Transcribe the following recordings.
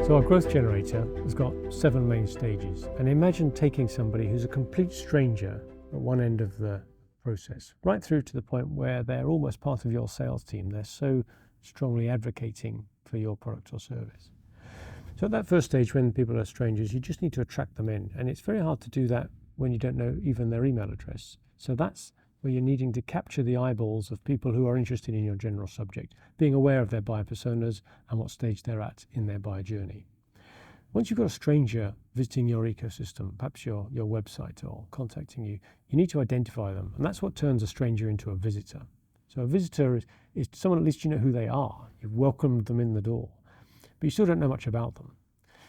So our growth generator has got 7 main stages, and imagine taking somebody who's a complete stranger at one end of the process, right through to the point where they're almost part of your sales team. They're so strongly advocating for your product or service. So at that first stage, when people are strangers, you just need to attract them in, and it's very hard to do that when you don't know even their email address. So that's where you're needing to capture the eyeballs of people who are interested in your general subject, being aware of their buyer personas and what stage they're at in their buyer journey. Once you've got a stranger visiting your ecosystem, perhaps your website, or contacting you, you need to identify them, and that's what turns a stranger into a visitor. So a visitor is someone at least you know who they are. You've welcomed them in the door, but you still don't know much about them.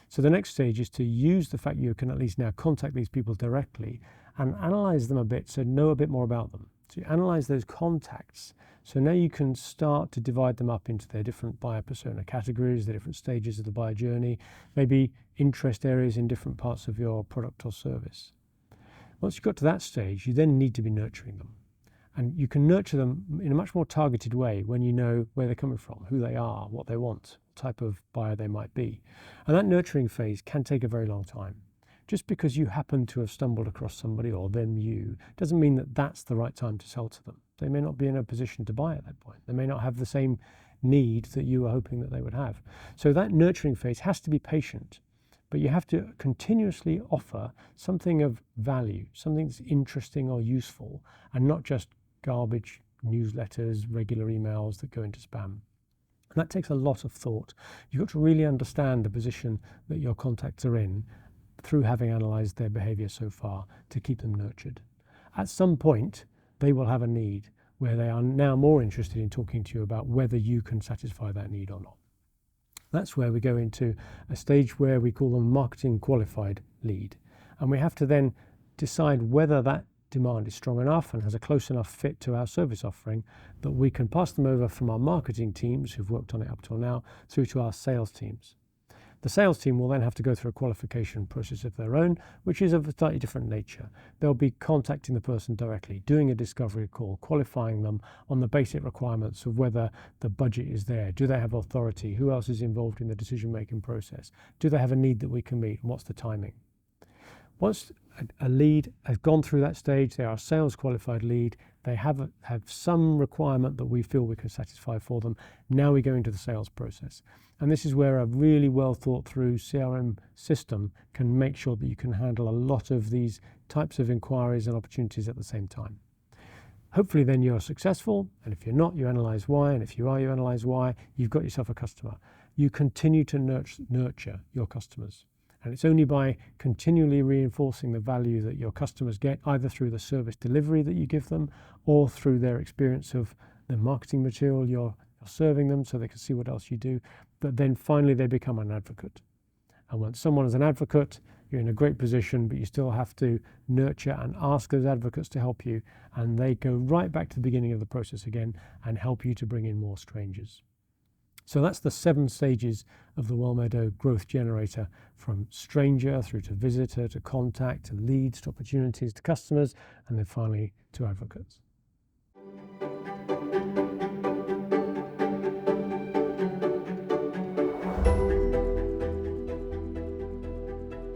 So the next stage is to use the fact you can at least now contact these people directly and analyze them a bit, so know a bit more about them. So you analyze those contacts. So now you can start to divide them up into their different buyer persona categories, the different stages of the buyer journey, maybe interest areas in different parts of your product or service. Once you've got to that stage, you then need to be nurturing them. And you can nurture them in a much more targeted way when you know where they're coming from, who they are, what they want, what type of buyer they might be. And that nurturing phase can take a very long time. Just because you happen to have stumbled across somebody, or them you, doesn't mean that that's the right time to sell to them. They may not be in a position to buy at that point. They may not have the same need that you were hoping that they would have. So that nurturing phase has to be patient, but you have to continuously offer something of value, something that's interesting or useful, and not just garbage newsletters, regular emails that go into spam. And that takes a lot of thought. You've got to really understand the position that your contacts are in through having analysed their behaviour so far to keep them nurtured. At some point, they will have a need where they are now more interested in talking to you about whether you can satisfy that need or not. That's where we go into a stage where we call them marketing qualified lead. And we have to then decide whether that demand is strong enough and has a close enough fit to our service offering that we can pass them over from our marketing teams, who've worked on it up till now, through to our sales teams. The sales team will then have to go through a qualification process of their own, which is of a slightly different nature. They'll be contacting the person directly, doing a discovery call, qualifying them on the basic requirements of whether the budget is there, do they have authority, who else is involved in the decision-making process, do they have a need that we can meet, and what's the timing. Once a lead has gone through that stage, they are a sales qualified lead, they have some requirement that we feel we can satisfy for them. Now we go into the sales process. And this is where a really well thought through CRM system can make sure that you can handle a lot of these types of inquiries and opportunities at the same time. Hopefully then you're successful, and if you're not, you analyse why, and if you are, you analyse why. You've got yourself a customer. You continue to nurture your customers. And it's only by continually reinforcing the value that your customers get, either through the service delivery that you give them or through their experience of the marketing material you're serving them so they can see what else you do, that then finally they become an advocate. And when someone is an advocate, you're in a great position, but you still have to nurture and ask those advocates to help you, and they go right back to the beginning of the process again and help you to bring in more strangers. So that's the 7 stages of the Wellmeadow growth generator, from stranger through to visitor, to contact, to leads, to opportunities, to customers, and then finally to advocates.